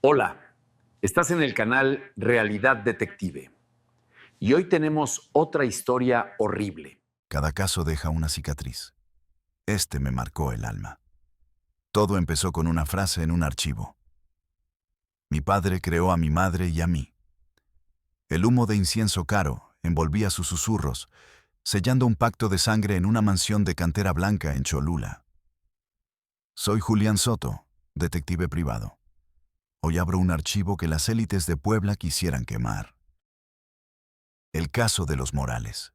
Hola, estás en el canal Realidad Detective y hoy tenemos otra historia horrible. Cada caso deja una cicatriz. Este me marcó el alma. Todo empezó con una frase en un archivo. Mi padre creó a mi madre y a mí. El humo de incienso caro envolvía sus susurros, sellando un pacto de sangre en una mansión de cantera blanca en Cholula. Soy Julián Soto, detective privado. Hoy abro un archivo que las élites de Puebla quisieran quemar. El caso de los Morales.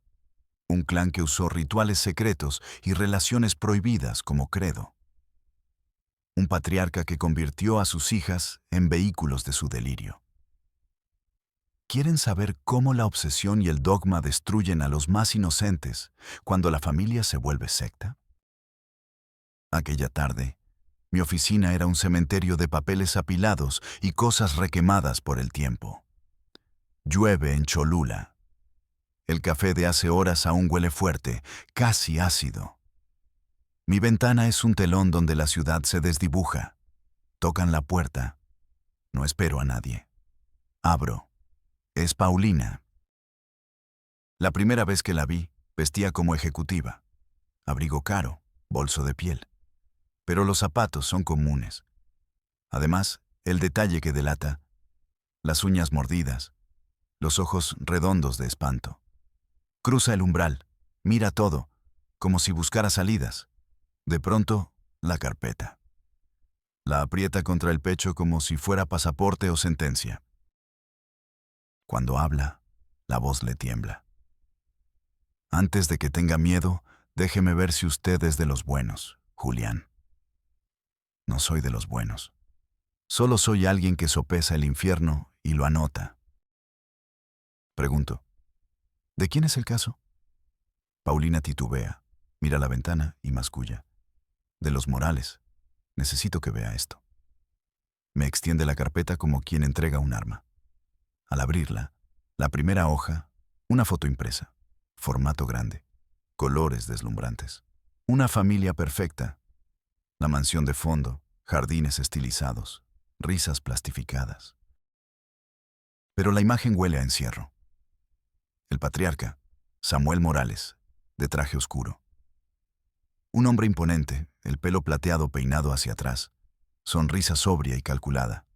Un clan que usó rituales secretos y relaciones prohibidas como credo. Un patriarca que convirtió a sus hijas en vehículos de su delirio. ¿Quieren saber cómo la obsesión y el dogma destruyen a los más inocentes cuando la familia se vuelve secta? Aquella tarde, mi oficina era un cementerio de papeles apilados y cosas requemadas por el tiempo. Llueve en Cholula. El café de hace horas aún huele fuerte, casi ácido. Mi ventana es un telón donde la ciudad se desdibuja. Tocan la puerta. No espero a nadie. Abro. Es Paulina. La primera vez que la vi, vestía como ejecutiva. Abrigo caro, bolso de piel. Pero los zapatos son comunes. Además, el detalle que delata, las uñas mordidas, los ojos redondos de espanto. Cruza el umbral, mira todo, como si buscara salidas. De pronto, la carpeta. La aprieta contra el pecho como si fuera pasaporte o sentencia. Cuando habla, la voz le tiembla. Antes de que tenga miedo, déjeme ver si usted es de los buenos, Julián. No soy de los buenos. Solo soy alguien que sopesa el infierno y lo anota. Pregunto, ¿de quién es el caso? Paulina titubea, mira la ventana y masculla. De los Morales. Necesito que vea esto. Me extiende la carpeta como quien entrega un arma. Al abrirla, la primera hoja, una foto impresa, formato grande, colores deslumbrantes. Una familia perfecta. La mansión de fondo, jardines estilizados, risas plastificadas. Pero la imagen huele a encierro. El patriarca, Samuel Morales, de traje oscuro. Un hombre imponente, el pelo plateado peinado hacia atrás, sonrisa sobria y calculada.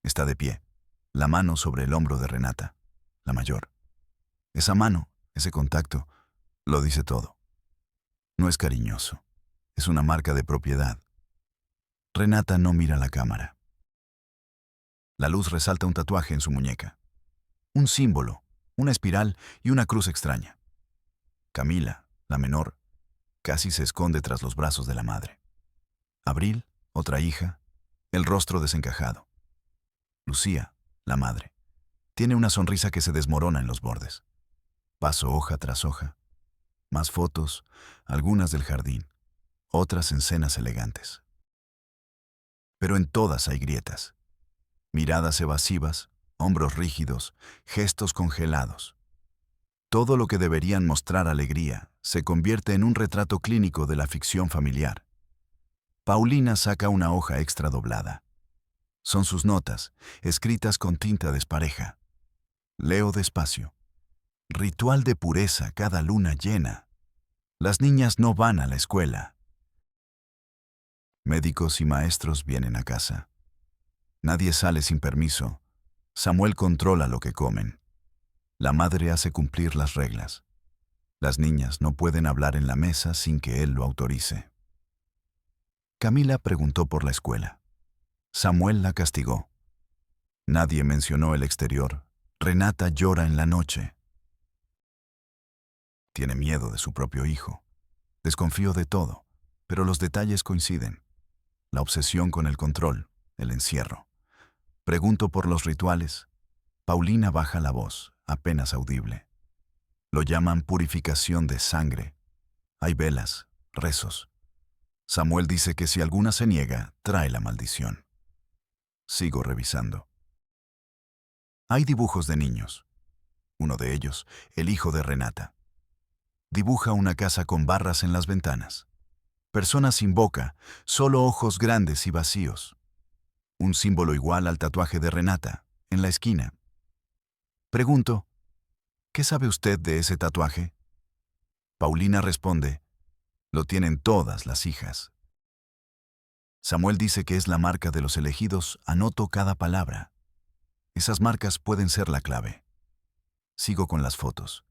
Está de pie, la mano sobre el hombro de Renata, la mayor. Esa mano, ese contacto, lo dice todo. No es cariñoso, es una marca de propiedad. Renata no mira la cámara. La luz resalta un tatuaje en su muñeca. Un símbolo, una espiral y una cruz extraña. Camila, la menor, casi se esconde tras los brazos de la madre. Abril, otra hija, el rostro desencajado. Lucía, la madre, tiene una sonrisa que se desmorona en los bordes. Paso hoja tras hoja. Más fotos, algunas del jardín, otras en cenas elegantes. Pero en todas hay grietas. Miradas evasivas, hombros rígidos, gestos congelados. Todo lo que deberían mostrar alegría se convierte en un retrato clínico de la ficción familiar. Paulina saca una hoja extra doblada. Son sus notas, escritas con tinta despareja. Leo despacio. Ritual de pureza cada luna llena. Las niñas no van a la escuela. Médicos y maestros vienen a casa. Nadie sale sin permiso. Samuel controla lo que comen. La madre hace cumplir las reglas. Las niñas no pueden hablar en la mesa sin que él lo autorice. Camila preguntó por la escuela. Samuel la castigó. Nadie mencionó el exterior. Renata llora en la noche. Tiene miedo de su propio hijo. Desconfío de todo, pero los detalles coinciden. La obsesión con el control, el encierro. Pregunto por los rituales. Paulina baja la voz, apenas audible. Lo llaman purificación de sangre. Hay velas, rezos. Samuel dice que si alguna se niega, trae la maldición. Sigo revisando. Hay dibujos de niños. Uno de ellos, el hijo de Renata. Dibuja una casa con barras en las ventanas. Personas sin boca, solo ojos grandes y vacíos. un símbolo igual al tatuaje de Renata, en la esquina. Pregunto, ¿qué sabe usted de ese tatuaje? Paulina responde, lo tienen todas las hijas. Samuel dice que es la marca de los elegidos, anoto cada palabra. Esas marcas pueden ser la clave. Sigo con las fotos.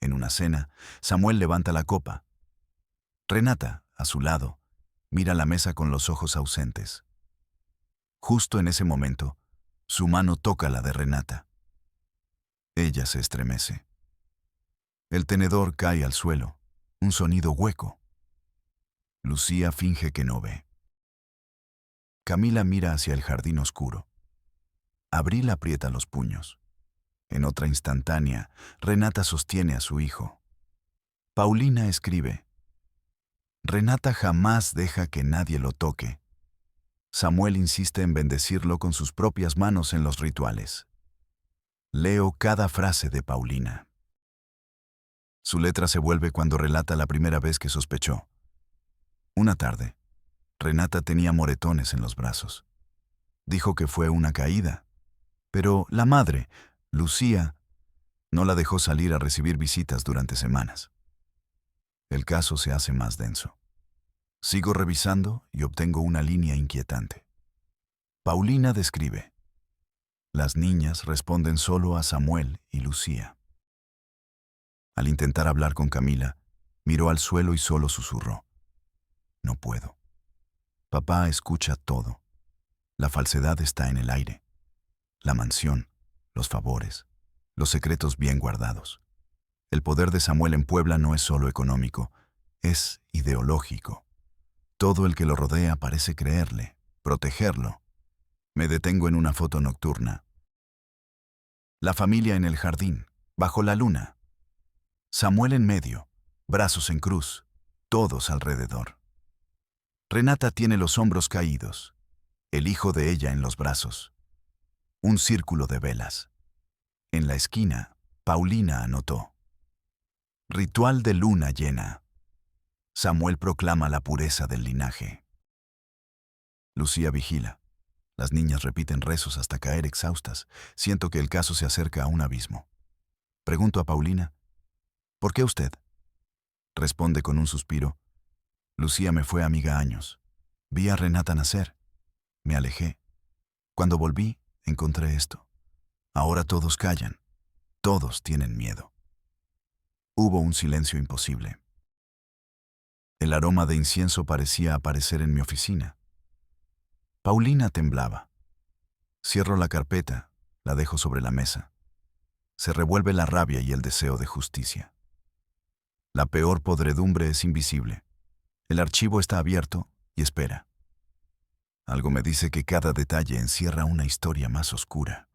En una cena, Samuel levanta la copa. Renata, a su lado, mira la mesa con los ojos ausentes. Justo en ese momento, su mano toca la de Renata. Ella se estremece. El tenedor cae al suelo, un sonido hueco. Lucía finge que no ve. Camila mira hacia el jardín oscuro. Abril aprieta los puños. En otra instantánea, Renata sostiene a su hijo. Paulina escribe: Renata jamás deja que nadie lo toque. Samuel insiste en bendecirlo con sus propias manos en los rituales. Leo cada frase de Paulina. Su letra se vuelve cuando relata la primera vez que sospechó. Una tarde, Renata tenía moretones en los brazos. Dijo que fue una caída, pero la madre, Lucía, no la dejó salir a recibir visitas durante semanas. El caso se hace más denso. Sigo revisando y obtengo una línea inquietante. Paulina describe: las niñas responden solo a Samuel y Lucía. Al intentar hablar con Camila, miró al suelo y solo susurró: no puedo. Papá escucha todo. La falsedad está en el aire. La mansión, los favores, los secretos bien guardados. El poder de Samuel en Puebla no es solo económico, es ideológico. Todo el que lo rodea parece creerle, protegerlo. Me detengo en una foto nocturna. La familia en el jardín, bajo la luna. Samuel en medio, brazos en cruz, todos alrededor. Renata tiene los hombros caídos, el hijo de ella en los brazos. Un círculo de velas. En la esquina, Paulina anotó: ritual de luna llena. Samuel proclama la pureza del linaje. Lucía vigila. Las niñas repiten rezos hasta caer exhaustas. Siento que el caso se acerca a un abismo. Pregunto a Paulina: ¿por qué usted? Responde con un suspiro: Lucía me fue amiga años. Vi a Renata nacer. Me alejé. Cuando volví, encontré esto. Ahora todos callan. Todos tienen miedo. Hubo un silencio imposible. El aroma de incienso parecía aparecer en mi oficina. Paulina temblaba. Cierro la carpeta, la dejo sobre la mesa. Se revuelve la rabia y el deseo de justicia. La peor podredumbre es invisible. El archivo está abierto y espera. Algo me dice que cada detalle encierra una historia más oscura.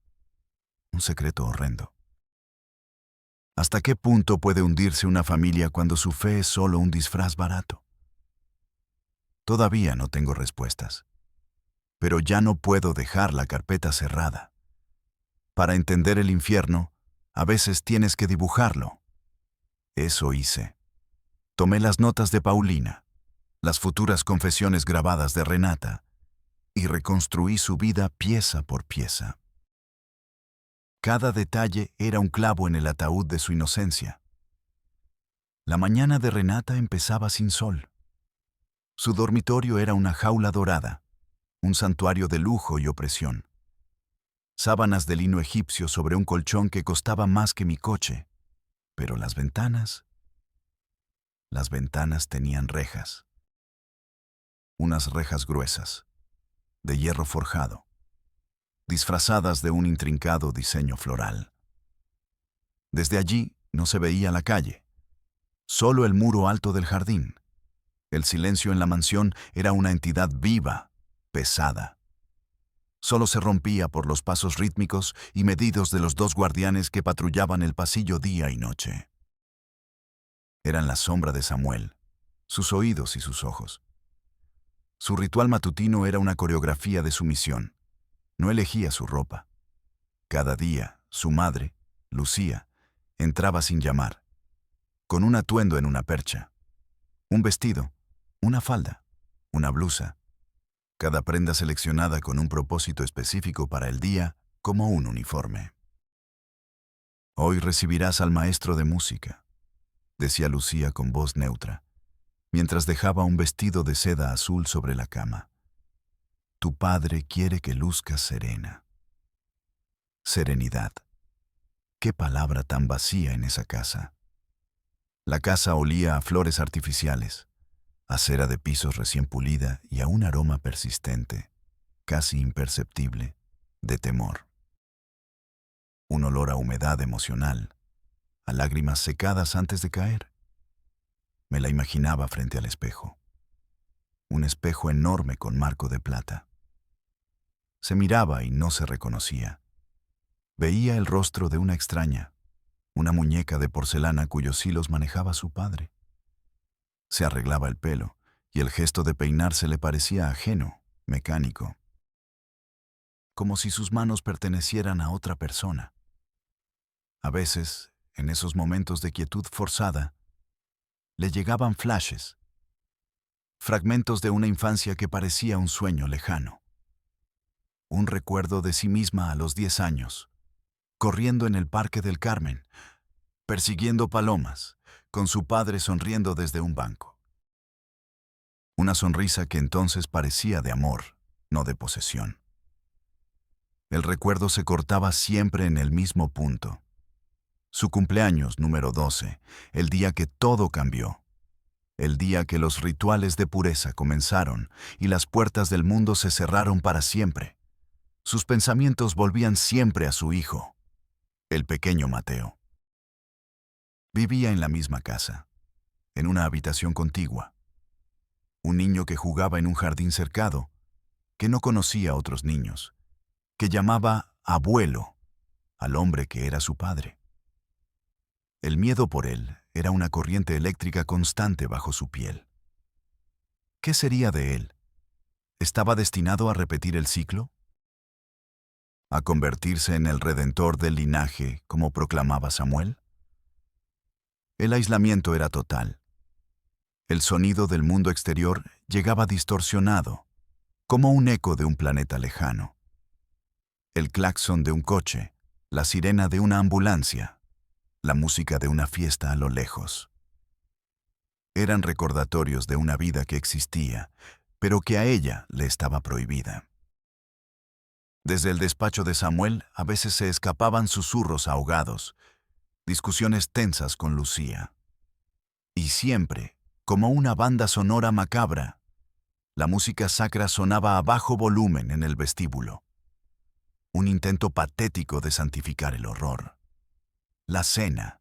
Un secreto horrendo. ¿Hasta qué punto puede hundirse una familia cuando su fe es solo un disfraz barato? Todavía no tengo respuestas. Pero ya no puedo dejar la carpeta cerrada. Para entender el infierno, a veces tienes que dibujarlo. Eso hice. Tomé las notas de Paulina, las futuras confesiones grabadas de Renata, y reconstruí su vida pieza por pieza. Cada detalle era un clavo en el ataúd de su inocencia. La mañana de Renata empezaba sin sol. Su dormitorio era una jaula dorada, un santuario de lujo y opresión. Sábanas de lino egipcio sobre un colchón que costaba más que mi coche. Pero las ventanas tenían rejas. Unas rejas gruesas, de hierro forjado, disfrazadas de un intrincado diseño floral. Desde allí no se veía la calle, solo el muro alto del jardín. El silencio en la mansión era una entidad viva, pesada. Solo se rompía por los pasos rítmicos y medidos de los dos guardianes que patrullaban el pasillo día y noche. Eran la sombra de Samuel, sus oídos y sus ojos. Su ritual matutino era una coreografía de sumisión. No elegía su ropa. Cada día, su madre, Lucía, entraba sin llamar, con un atuendo en una percha, un vestido, una falda, una blusa. cada prenda seleccionada con un propósito específico para el día, como un uniforme. Hoy recibirás al maestro de música, decía Lucía con voz neutra, mientras dejaba un vestido de seda azul sobre la cama. Tu padre quiere que luzcas serena. Serenidad. Qué palabra tan vacía en esa casa. La casa olía a flores artificiales, a cera de pisos recién pulida y a un aroma persistente, casi imperceptible, de temor. Un olor a humedad emocional, a lágrimas secadas antes de caer. Me la imaginaba frente al espejo. Un espejo enorme con marco de plata. Se miraba y no se reconocía. Veía el rostro de una extraña, una muñeca de porcelana cuyos hilos manejaba su padre. Se arreglaba el pelo, y el gesto de peinarse le parecía ajeno, mecánico. Como si sus manos pertenecieran a otra persona. A veces, en esos momentos de quietud forzada, le llegaban flashes, fragmentos de una infancia que parecía un sueño lejano. Un recuerdo de sí misma a los 10 años, corriendo en el Parque del Carmen, persiguiendo palomas, con su padre sonriendo desde un banco. Una sonrisa que entonces parecía de amor, no de posesión. El recuerdo se cortaba siempre en el mismo punto. Su cumpleaños número 12, el día que todo cambió. El día que los rituales de pureza comenzaron y las puertas del mundo se cerraron para siempre. Sus pensamientos volvían siempre a su hijo, el pequeño Mateo. Vivía en la misma casa, en una habitación contigua. Un niño que jugaba en un jardín cercado, que no conocía a otros niños, que llamaba abuelo al hombre que era su padre. El miedo por él era una corriente eléctrica constante bajo su piel. ¿Qué sería de él? ¿Estaba destinado a repetir el ciclo? ¿A convertirse en el redentor del linaje, como proclamaba Samuel? El aislamiento era total. El sonido del mundo exterior llegaba distorsionado, como un eco de un planeta lejano. El claxon de un coche, la sirena de una ambulancia, la música de una fiesta a lo lejos. Eran recordatorios de una vida que existía, pero que a ella le estaba prohibida. Desde el despacho de Samuel a veces se escapaban susurros ahogados, discusiones tensas con Lucía. Y siempre, como una banda sonora macabra, la música sacra sonaba a bajo volumen en el vestíbulo. Un intento patético de santificar el horror. La cena.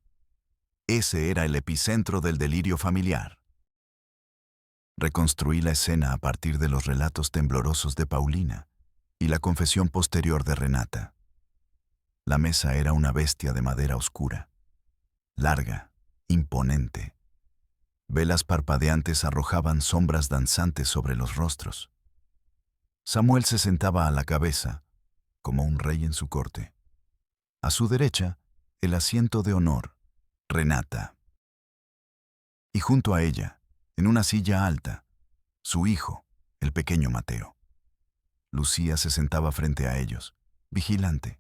Ese era el epicentro del delirio familiar. Reconstruí la escena a partir de los relatos temblorosos de Paulina y la confesión posterior de Renata. La mesa era una bestia de madera oscura, larga, imponente. Velas parpadeantes arrojaban sombras danzantes sobre los rostros. Samuel se sentaba a la cabeza, como un rey en su corte. A su derecha, el asiento de honor, Renata. Y junto a ella, en una silla alta, su hijo, el pequeño Mateo. Lucía se sentaba frente a ellos, vigilante,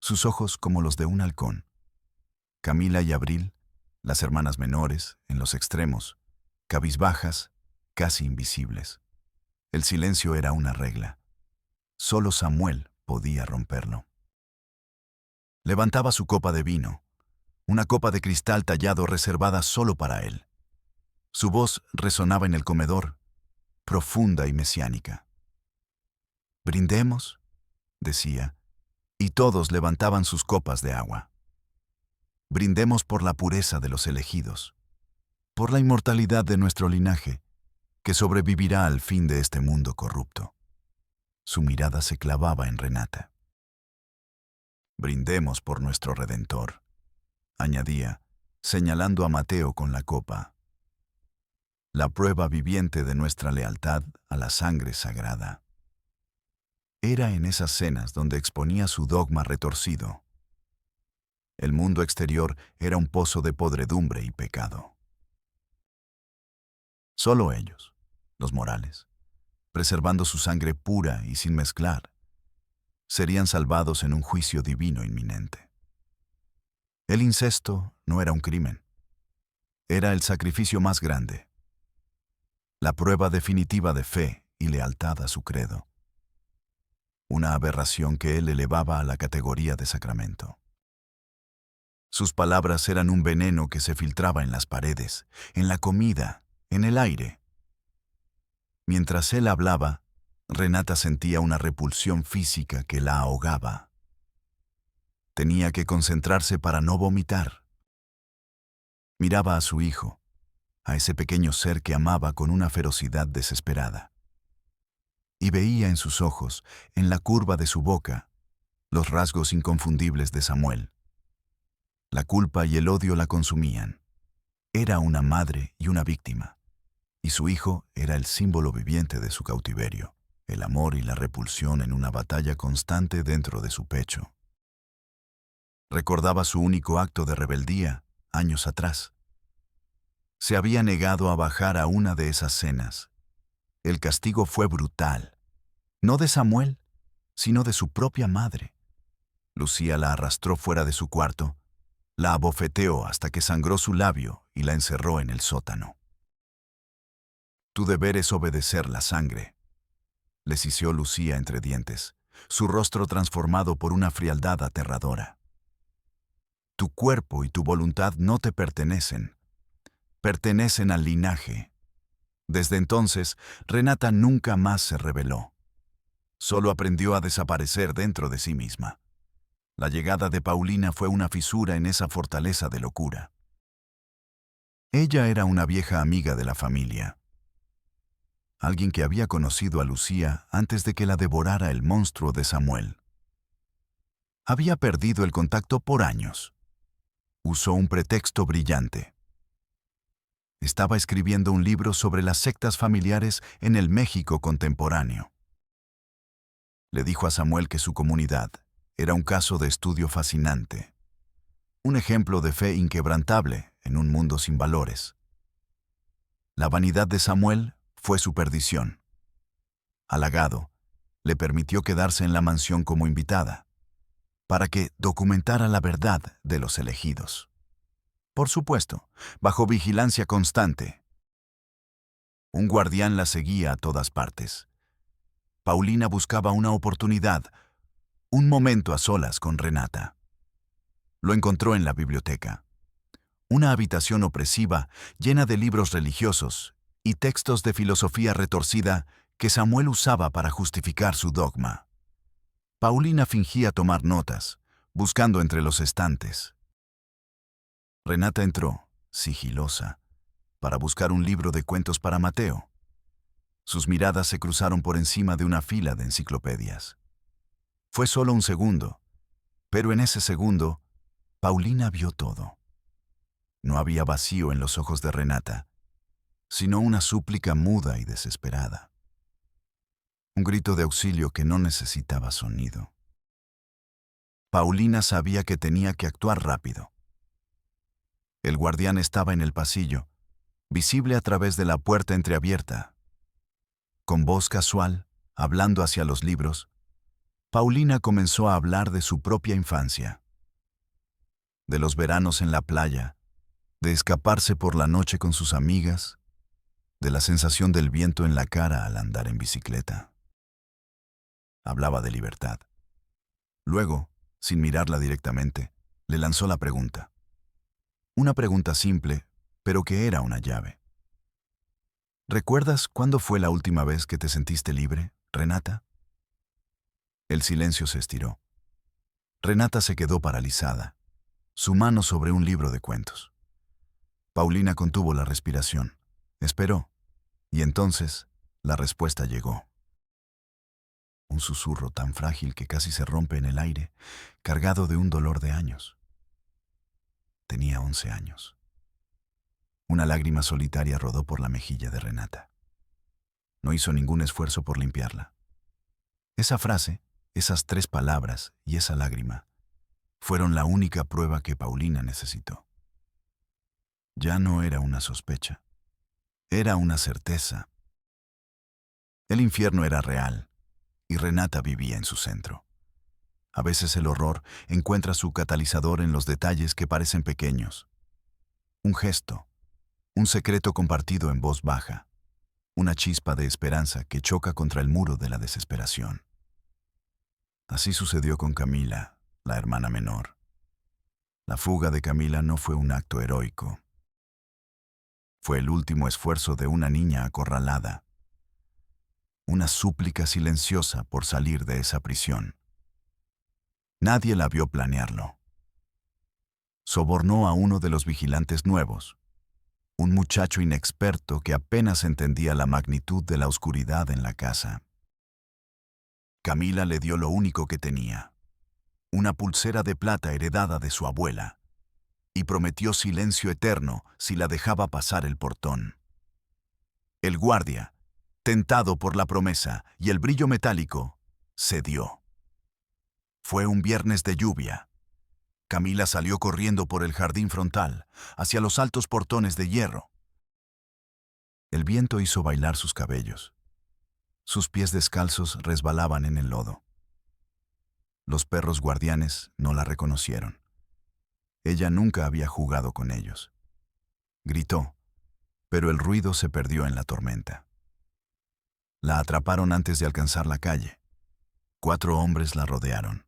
sus ojos como los de un halcón. Camila y Abril, las hermanas menores, en los extremos, cabizbajas, casi invisibles. El silencio era una regla. Solo Samuel podía romperlo. Levantaba su copa de vino, una copa de cristal tallado reservada solo para él. Su voz resonaba en el comedor, profunda y mesiánica. «Brindemos», decía, y todos levantaban sus copas de agua. Brindemos por la pureza de los elegidos, por la inmortalidad de nuestro linaje, que sobrevivirá al fin de este mundo corrupto. Su mirada se clavaba en Renata. Brindemos por nuestro Redentor, añadía, señalando a Mateo con la copa. La prueba viviente de nuestra lealtad a la sangre sagrada. Era en esas cenas donde exponía su dogma retorcido. El mundo exterior era un pozo de podredumbre y pecado. Solo ellos, los Morales, preservando su sangre pura y sin mezclar, serían salvados en un juicio divino inminente. El incesto no era un crimen, era el sacrificio más grande, la prueba definitiva de fe y lealtad a su credo, una aberración que él elevaba a la categoría de sacramento. Sus palabras eran un veneno que se filtraba en las paredes, en la comida, en el aire. Mientras él hablaba, Renata sentía una repulsión física que la ahogaba. Tenía que concentrarse para no vomitar. Miraba a su hijo, a ese pequeño ser que amaba con una ferocidad desesperada. Y veía en sus ojos, en la curva de su boca, los rasgos inconfundibles de Samuel. La culpa y el odio la consumían. Era una madre y una víctima, y su hijo era el símbolo viviente de su cautiverio, el amor y la repulsión en una batalla constante dentro de su pecho. Recordaba su único acto de rebeldía, años atrás. Se había negado a bajar a una de esas cenas. El castigo fue brutal, no de Samuel, sino de su propia madre. Lucía la arrastró fuera de su cuarto, la abofeteó hasta que sangró su labio y la encerró en el sótano. Tu deber es obedecer la sangre, le sisió Lucía entre dientes, su rostro transformado por una frialdad aterradora. Tu cuerpo y tu voluntad no te pertenecen, pertenecen al linaje. Desde entonces, Renata nunca más se rebeló. Solo aprendió a desaparecer dentro de sí misma. La llegada de Paulina fue una fisura en esa fortaleza de locura. Ella era una vieja amiga de la familia. Alguien que había conocido a Lucía antes de que la devorara el monstruo de Samuel. Había perdido el contacto por años. Usó un pretexto brillante. Estaba escribiendo un libro sobre las sectas familiares en el México contemporáneo. Le dijo a Samuel que su comunidad era un caso de estudio fascinante, un ejemplo de fe inquebrantable en un mundo sin valores. La vanidad de Samuel fue su perdición. Halagado, le permitió quedarse en la mansión como invitada, para que documentara la verdad de los elegidos. Por supuesto, bajo vigilancia constante. Un guardián la seguía a todas partes. Paulina buscaba una oportunidad, un momento a solas con Renata. Lo encontró en la biblioteca. Una habitación opresiva llena de libros religiosos y textos de filosofía retorcida que Samuel usaba para justificar su dogma. Paulina fingía tomar notas, buscando entre los estantes. Renata entró, sigilosa, para buscar un libro de cuentos para Mateo. Sus miradas se cruzaron por encima de una fila de enciclopedias. Fue solo un segundo, pero en ese segundo, Paulina vio todo. No había vacío en los ojos de Renata, sino una súplica muda y desesperada. Un grito de auxilio que no necesitaba sonido. Paulina sabía que tenía que actuar rápido. El guardián estaba en el pasillo, visible a través de la puerta entreabierta. Con voz casual, hablando hacia los libros, Paulina comenzó a hablar de su propia infancia, de los veranos en la playa, de escaparse por la noche con sus amigas, de la sensación del viento en la cara al andar en bicicleta. Hablaba de libertad. Luego, sin mirarla directamente, le lanzó la pregunta. Una pregunta simple, pero que era una llave. ¿Recuerdas cuándo fue la última vez que te sentiste libre, Renata? El silencio se estiró. Renata se quedó paralizada, su mano sobre un libro de cuentos. Paulina contuvo la respiración, esperó, y entonces la respuesta llegó. Un susurro tan frágil que casi se rompe en el aire, cargado de un dolor de años. Tenía 11 años. Una lágrima solitaria rodó por la mejilla de Renata. No hizo ningún esfuerzo por limpiarla. Esa frase, esas 3 palabras y esa lágrima fueron la única prueba que Paulina necesitó. Ya no era una sospecha, era una certeza. El infierno era real, y Renata vivía en su centro. A veces el horror encuentra su catalizador en los detalles que parecen pequeños. Un gesto, un secreto compartido en voz baja, una chispa de esperanza que choca contra el muro de la desesperación. Así sucedió con Camila, la hermana menor. La fuga de Camila no fue un acto heroico. Fue el último esfuerzo de una niña acorralada. Una súplica silenciosa por salir de esa prisión. Nadie la vio planearlo. Sobornó a uno de los vigilantes nuevos, un muchacho inexperto que apenas entendía la magnitud de la oscuridad en la casa. Camila le dio lo único que tenía, una pulsera de plata heredada de su abuela, y prometió silencio eterno si la dejaba pasar el portón. El guardia, tentado por la promesa y el brillo metálico, cedió. Fue un viernes de lluvia. Camila salió corriendo por el jardín frontal, hacia los altos portones de hierro. El viento hizo bailar sus cabellos. Sus pies descalzos resbalaban en el lodo. Los perros guardianes no la reconocieron. Ella nunca había jugado con ellos. Gritó, pero el ruido se perdió en la tormenta. La atraparon antes de alcanzar la calle. 4 hombres la rodearon.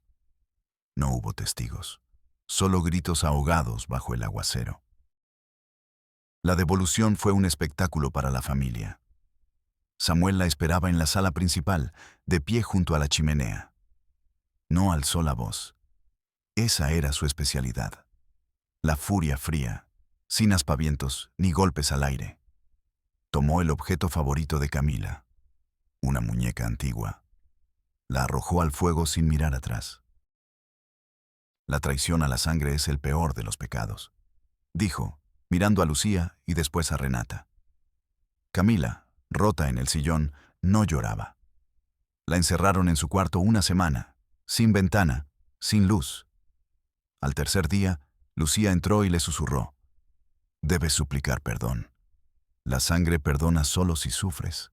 No hubo testigos, solo gritos ahogados bajo el aguacero. La devolución fue un espectáculo para la familia. Samuel la esperaba en la sala principal, de pie junto a la chimenea. No alzó la voz. Esa era su especialidad. La furia fría, sin aspavientos ni golpes al aire. Tomó el objeto favorito de Camila, una muñeca antigua. La arrojó al fuego sin mirar atrás. La traición a la sangre es el peor de los pecados, dijo, mirando a Lucía y después a Renata. Camila, rota en el sillón, no lloraba. La encerraron en su cuarto una semana, sin ventana, sin luz. Al tercer día, Lucía entró y le susurró: «Debes suplicar perdón. La sangre perdona solo si sufres».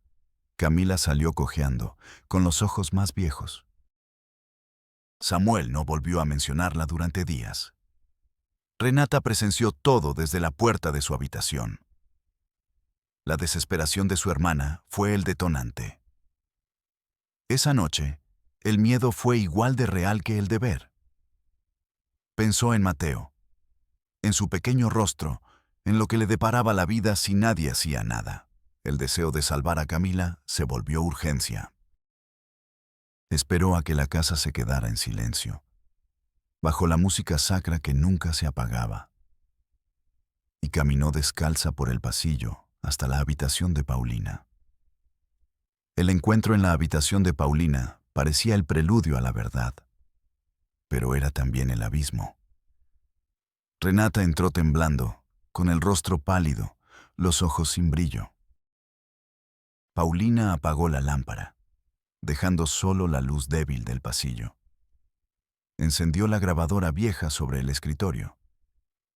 Camila salió cojeando, con los ojos más viejos. Samuel no volvió a mencionarla durante días. Renata presenció todo desde la puerta de su habitación. La desesperación de su hermana fue el detonante. Esa noche, el miedo fue igual de real que el deber. Pensó en Mateo, en su pequeño rostro, en lo que le deparaba la vida si nadie hacía nada. El deseo de salvar a Camila se volvió urgencia. Esperó a que la casa se quedara en silencio, bajo la música sacra que nunca se apagaba, y caminó descalza por el pasillo hasta la habitación de Paulina. El encuentro en la habitación de Paulina parecía el preludio a la verdad, pero era también el abismo. Renata entró temblando, con el rostro pálido, los ojos sin brillo. Paulina apagó la lámpara, dejando solo la luz débil del pasillo. Encendió la grabadora vieja sobre el escritorio.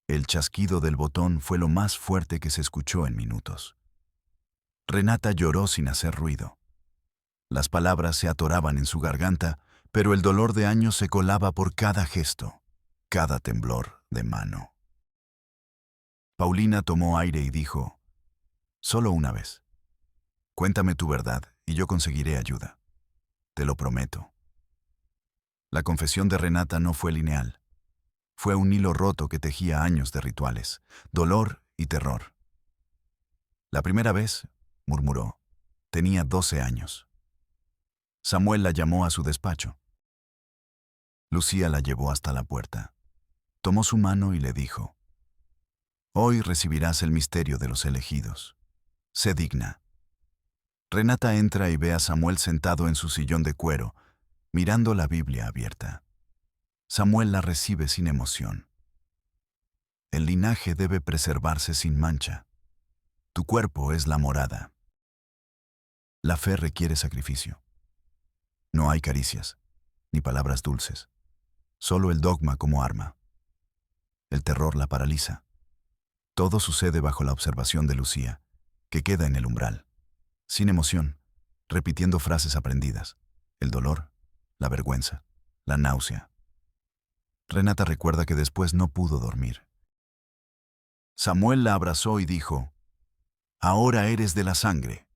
El chasquido del botón fue lo más fuerte que se escuchó en minutos. Renata lloró sin hacer ruido. Las palabras se atoraban en su garganta, pero el dolor de años se colaba por cada gesto, cada temblor de mano. Paulina tomó aire y dijo: «Solo una vez. Cuéntame tu verdad y yo conseguiré ayuda. Te lo prometo». La confesión de Renata no fue lineal. Fue un hilo roto que tejía años de rituales, dolor y terror. La primera vez, murmuró, tenía 12 años. Samuel la llamó a su despacho. Lucía la llevó hasta la puerta. Tomó su mano y le dijo: «Hoy recibirás el misterio de los elegidos. Sé digna». Renata entra y ve a Samuel sentado en su sillón de cuero, mirando la Biblia abierta. Samuel la recibe sin emoción. «El linaje debe preservarse sin mancha. Tu cuerpo es la morada. La fe requiere sacrificio. No hay caricias, ni palabras dulces, solo el dogma como arma. El terror la paraliza. Todo sucede bajo la observación de Lucía, que queda en el umbral, sin emoción, repitiendo frases aprendidas. El dolor, la vergüenza, la náusea. Renata recuerda que después no pudo dormir. Samuel la abrazó y dijo: «Ahora eres de la sangre.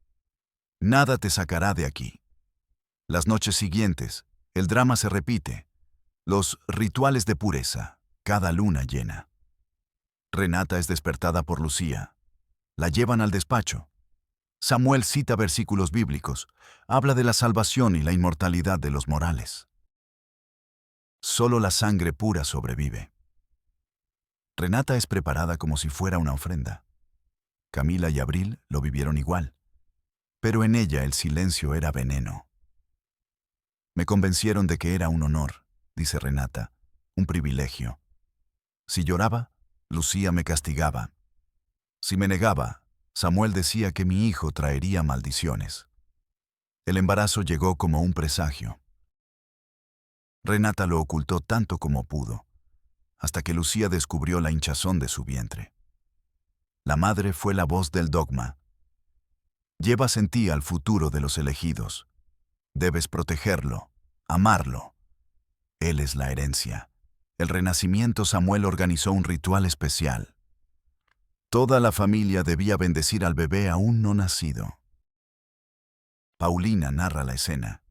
Nada te sacará de aquí». Las noches siguientes, el drama se repite. Los rituales de pureza, cada luna llena. Renata es despertada por Lucía. La llevan al despacho. Samuel cita versículos bíblicos, habla de la salvación y la inmortalidad de los morales. Solo la sangre pura sobrevive. Renata es preparada como si fuera una ofrenda. Camila y Abril lo vivieron igual, pero en ella el silencio era veneno. Me convencieron de que era un honor, dice Renata, un privilegio. Si lloraba, Lucía me castigaba. Si me negaba, Samuel decía que mi hijo traería maldiciones. El embarazo llegó como un presagio. Renata lo ocultó tanto como pudo, hasta que Lucía descubrió la hinchazón de su vientre. La madre fue la voz del dogma. Llevas en ti al futuro de los elegidos. Debes protegerlo, amarlo. Él es la herencia. El renacimiento. Samuel organizó un ritual especial. Toda la familia debía bendecir al bebé aún no nacido. Paulina narra la escena.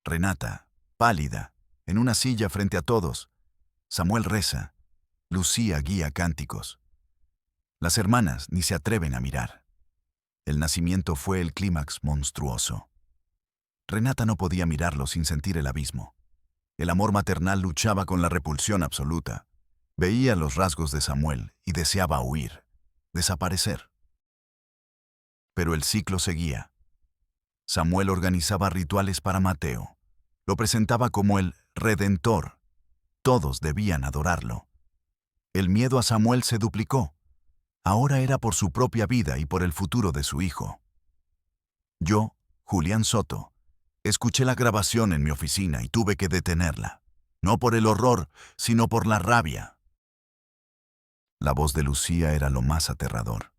Renata, pálida, en una silla frente a todos. Samuel reza. Lucía guía cánticos. Las hermanas ni se atreven a mirar. El nacimiento fue el clímax monstruoso. Renata no podía mirarlo sin sentir el abismo. El amor maternal luchaba con la repulsión absoluta. Veía los rasgos de Samuel y deseaba huir, desaparecer. Pero el ciclo seguía. Samuel organizaba rituales para Mateo. Lo presentaba como el Redentor. Todos debían adorarlo. El miedo a Samuel se duplicó. Ahora era por su propia vida y por el futuro de su hijo. Yo, Julián Soto, escuché la grabación en mi oficina y tuve que detenerla. No por el horror, sino por la rabia. La voz de Lucía era lo más aterrador.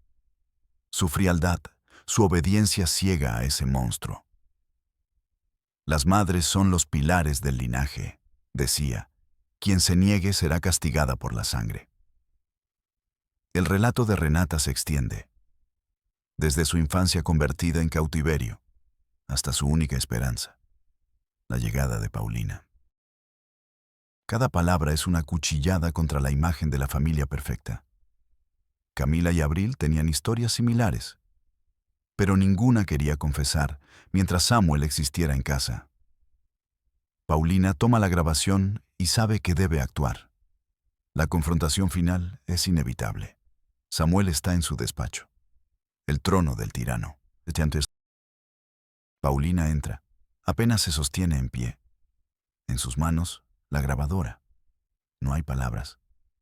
Su frialdad, su obediencia ciega a ese monstruo. Las madres son los pilares del linaje, decía. Quien se niegue será castigada por la sangre. El relato de Renata se extiende. Desde su infancia convertida en cautiverio, hasta su única esperanza, la llegada de Paulina. Cada palabra es una cuchillada contra la imagen de la familia perfecta. Camila y Abril tenían historias similares, pero ninguna quería confesar mientras Samuel existiera en casa. Paulina toma la grabación y sabe que debe actuar. La confrontación final es inevitable. Samuel está en su despacho, el trono del tirano. Paulina entra, apenas se sostiene en pie. En sus manos, la grabadora. No hay palabras.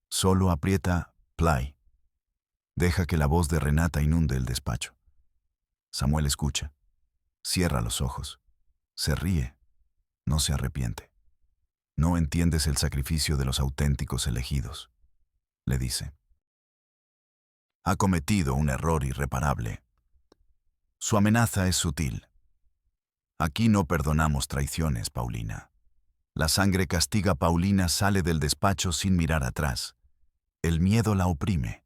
Solo aprieta play. Deja que la voz de Renata inunde el despacho. Samuel escucha. Cierra los ojos. Se ríe. No se arrepiente. No entiendes el sacrificio de los auténticos elegidos, le dice. Ha cometido un error irreparable. Su amenaza es sutil. Aquí no perdonamos traiciones, Paulina. La sangre castiga. Paulina sale del despacho sin mirar atrás. El miedo la oprime.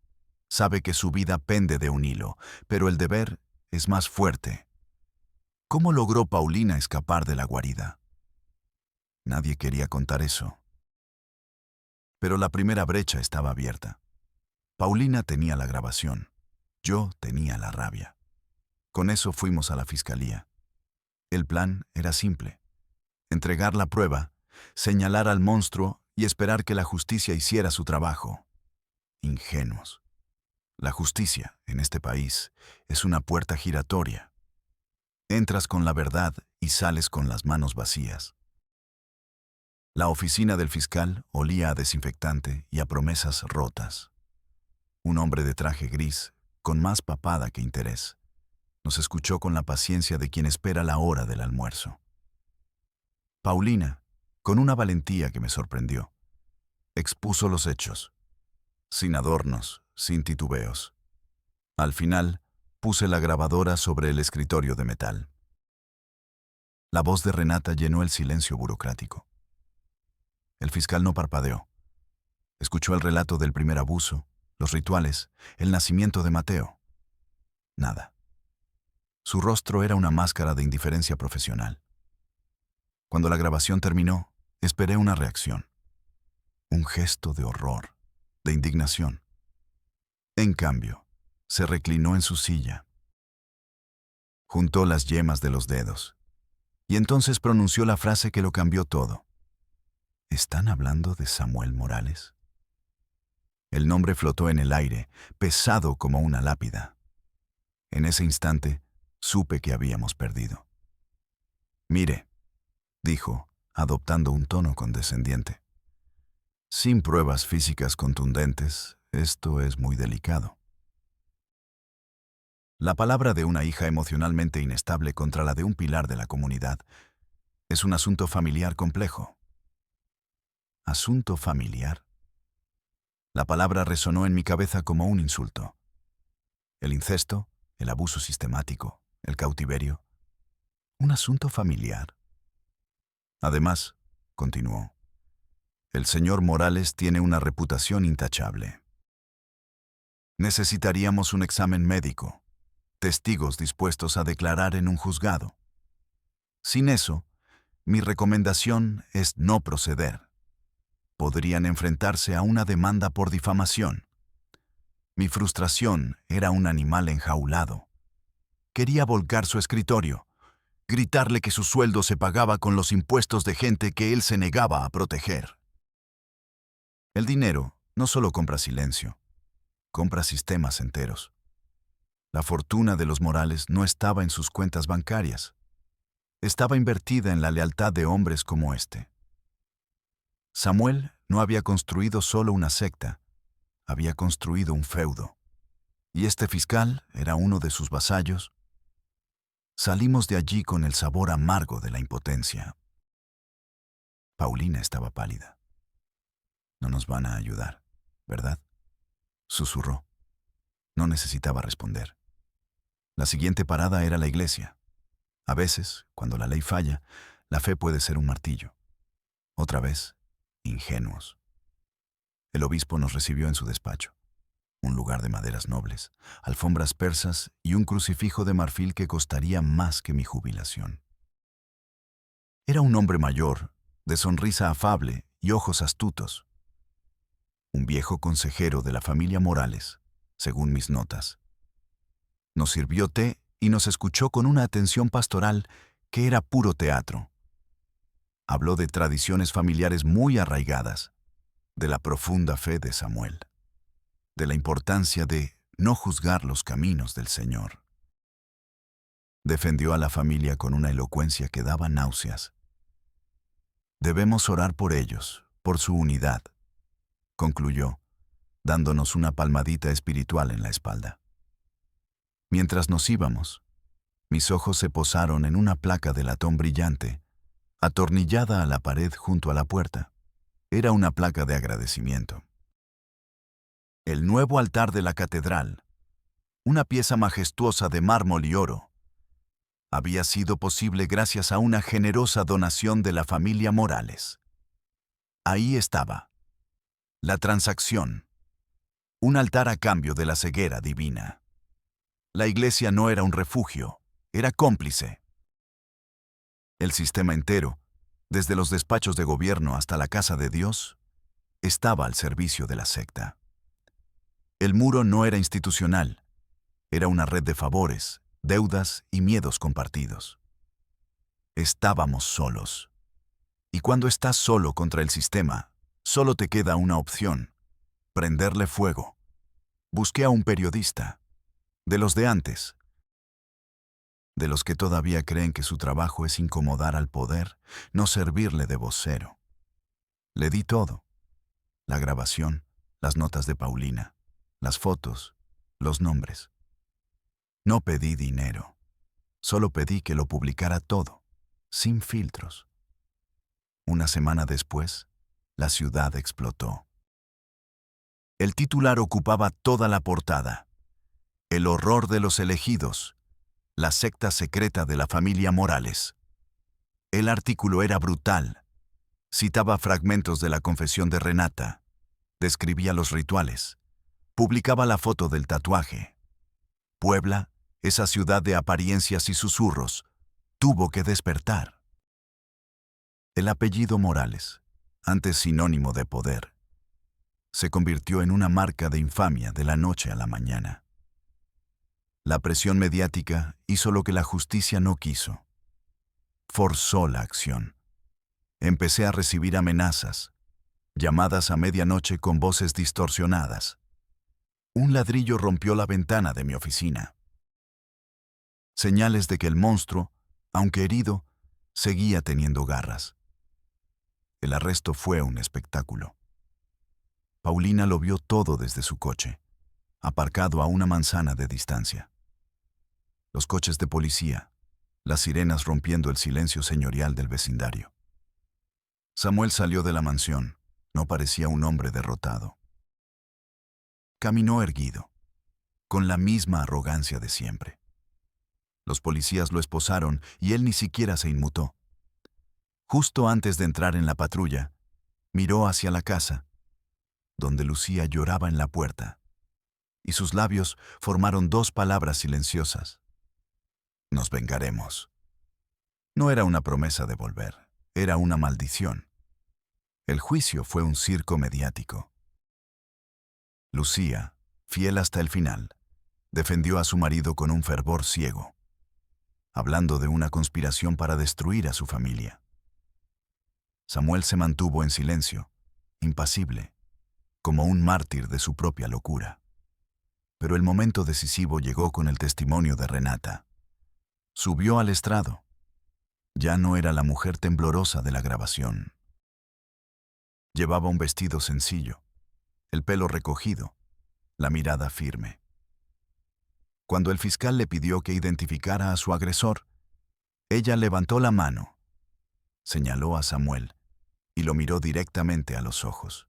Sabe que su vida pende de un hilo, pero el deber es más fuerte. ¿Cómo logró Paulina escapar de la guarida? Nadie quería contar eso. Pero la primera brecha estaba abierta. Paulina tenía la grabación. Yo tenía la rabia. Con eso fuimos a la fiscalía. El plan era simple. Entregar la prueba, señalar al monstruo y esperar que la justicia hiciera su trabajo. Ingenuos. La justicia, en este país, es una puerta giratoria. Entras con la verdad y sales con las manos vacías. La oficina del fiscal olía a desinfectante y a promesas rotas. Un hombre de traje gris, con más papada que interés, nos escuchó con la paciencia de quien espera la hora del almuerzo. Paulina, con una valentía que me sorprendió, expuso los hechos, sin adornos, sin titubeos. Al final, puse la grabadora sobre el escritorio de metal. La voz de Renata llenó el silencio burocrático. El fiscal no parpadeó. Escuchó el relato del primer abuso, los rituales, el nacimiento de Mateo. Nada. Su rostro era una máscara de indiferencia profesional. Cuando la grabación terminó, esperé una reacción. Un gesto de horror, de indignación. En cambio, se reclinó en su silla. Juntó las yemas de los dedos. Y entonces pronunció la frase que lo cambió todo. ¿Están hablando de Samuel Morales? El nombre flotó en el aire, pesado como una lápida. En ese instante, supe que habíamos perdido. Mire, dijo, adoptando un tono condescendiente. Sin pruebas físicas contundentes, esto es muy delicado. La palabra de una hija emocionalmente inestable contra la de un pilar de la comunidad es un asunto familiar complejo. ¿Asunto familiar? La palabra resonó en mi cabeza como un insulto. El incesto, el abuso sistemático, el cautiverio. ¿Un asunto familiar? Además, continuó, el señor Morales tiene una reputación intachable. Necesitaríamos un examen médico, testigos dispuestos a declarar en un juzgado. Sin eso, mi recomendación es no proceder. Podrían enfrentarse a una demanda por difamación. Mi frustración era un animal enjaulado. Quería volcar su escritorio, gritarle que su sueldo se pagaba con los impuestos de gente que él se negaba a proteger. El dinero no solo compra silencio, compra sistemas enteros. La fortuna de los Morales no estaba en sus cuentas bancarias. Estaba invertida en la lealtad de hombres como este. Samuel no había construido solo una secta, había construido un feudo. Y este fiscal era uno de sus vasallos. Salimos de allí con el sabor amargo de la impotencia. Paulina estaba pálida. No nos van a ayudar, ¿verdad? Susurró. No necesitaba responder. La siguiente parada era la iglesia. A veces, cuando la ley falla, la fe puede ser un martillo. Otra vez, ingenuos. El obispo nos recibió en su despacho. Un lugar de maderas nobles, alfombras persas y un crucifijo de marfil que costaría más que mi jubilación. Era un hombre mayor, de sonrisa afable y ojos astutos. Un viejo consejero de la familia Morales, según mis notas. Nos sirvió té y nos escuchó con una atención pastoral que era puro teatro. Habló de tradiciones familiares muy arraigadas, de la profunda fe de Samuel, de la importancia de no juzgar los caminos del Señor. Defendió a la familia con una elocuencia que daba náuseas. Debemos orar por ellos, por su unidad, concluyó, dándonos una palmadita espiritual en la espalda. Mientras nos íbamos, mis ojos se posaron en una placa de latón brillante, atornillada a la pared junto a la puerta. Era una placa de agradecimiento. El nuevo altar de la catedral, una pieza majestuosa de mármol y oro, había sido posible gracias a una generosa donación de la familia Morales. Ahí estaba, la transacción, un altar a cambio de la ceguera divina. La iglesia no era un refugio, era cómplice. El sistema entero, desde los despachos de gobierno hasta la casa de Dios, estaba al servicio de la secta. El muro no era institucional, era una red de favores, deudas y miedos compartidos. Estábamos solos. Y cuando estás solo contra el sistema, solo te queda una opción: prenderle fuego. Busqué a un periodista, de los de antes, de los que todavía creen que su trabajo es incomodar al poder, no servirle de vocero. Le di todo: la grabación, las notas de Paulina, las fotos, los nombres. No pedí dinero, solo pedí que lo publicara todo, sin filtros. Una semana después, la ciudad explotó. El titular ocupaba toda la portada: El horror de los elegidos, la secta secreta de la familia Morales. El artículo era brutal. Citaba fragmentos de la confesión de Renata, describía los rituales, publicaba la foto del tatuaje. Puebla, esa ciudad de apariencias y susurros, tuvo que despertar. El apellido Morales, antes sinónimo de poder, se convirtió en una marca de infamia de la noche a la mañana. La presión mediática hizo lo que la justicia no quiso. Forzó la acción. Empecé a recibir amenazas, llamadas a medianoche con voces distorsionadas. Un ladrillo rompió la ventana de mi oficina. Señales de que el monstruo, aunque herido, seguía teniendo garras. El arresto fue un espectáculo. Paulina lo vio todo desde su coche, aparcado a una manzana de distancia. Los coches de policía, las sirenas rompiendo el silencio señorial del vecindario. Samuel salió de la mansión. No parecía un hombre derrotado. Caminó erguido, con la misma arrogancia de siempre. Los policías lo esposaron y él ni siquiera se inmutó. Justo antes de entrar en la patrulla, miró hacia la casa, donde Lucía lloraba en la puerta, y sus labios formaron dos palabras silenciosas. Nos vengaremos. No era una promesa de volver, era una maldición. El juicio fue un circo mediático. Lucía, fiel hasta el final, defendió a su marido con un fervor ciego, hablando de una conspiración para destruir a su familia. Samuel se mantuvo en silencio, impasible, como un mártir de su propia locura. Pero el momento decisivo llegó con el testimonio de Renata. Subió al estrado. Ya no era la mujer temblorosa de la grabación. Llevaba un vestido sencillo, el pelo recogido, la mirada firme. Cuando el fiscal le pidió que identificara a su agresor, ella levantó la mano, señaló a Samuel y lo miró directamente a los ojos.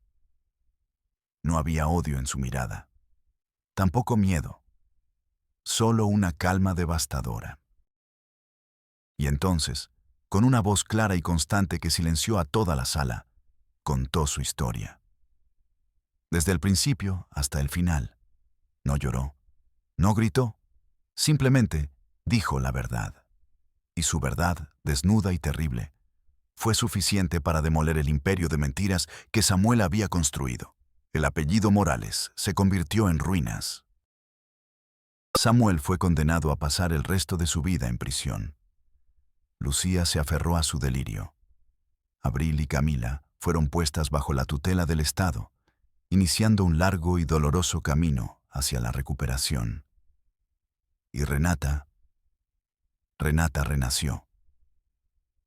No había odio en su mirada, tampoco miedo, solo una calma devastadora. Y entonces, con una voz clara y constante que silenció a toda la sala, contó su historia. Desde el principio hasta el final. No lloró, no gritó, simplemente dijo la verdad. Y su verdad, desnuda y terrible, fue suficiente para demoler el imperio de mentiras que Samuel había construido. El apellido Morales se convirtió en ruinas. Samuel fue condenado a pasar el resto de su vida en prisión. Lucía se aferró a su delirio. Abril y Camila fueron puestas bajo la tutela del Estado, iniciando un largo y doloroso camino hacia la recuperación. Y Renata renació.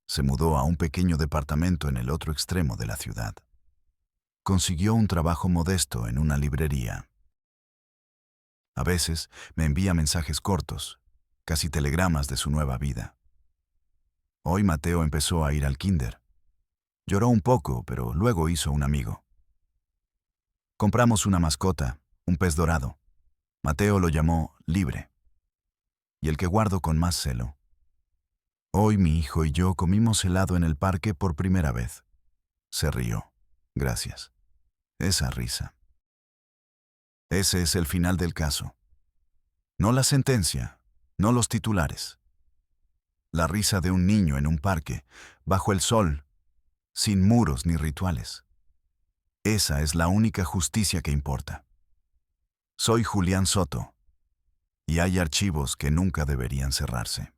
Se mudó a un pequeño departamento en el otro extremo de la ciudad. Consiguió un trabajo modesto en una librería. A veces me envía mensajes cortos, casi telegramas de su nueva vida. Hoy Mateo empezó a ir al kinder. Lloró un poco, pero luego hizo un amigo. Compramos una mascota, un pez dorado. Mateo lo llamó Libre. Y el que guardo con más celo. Hoy mi hijo y yo comimos helado en el parque por primera vez. Se rió. Gracias. Esa risa. Ese es el final del caso. No la sentencia, no los titulares. La risa de un niño en un parque, bajo el sol, sin muros ni rituales. Esa es la única justicia que importa. Soy Julián Soto, y hay archivos que nunca deberían cerrarse.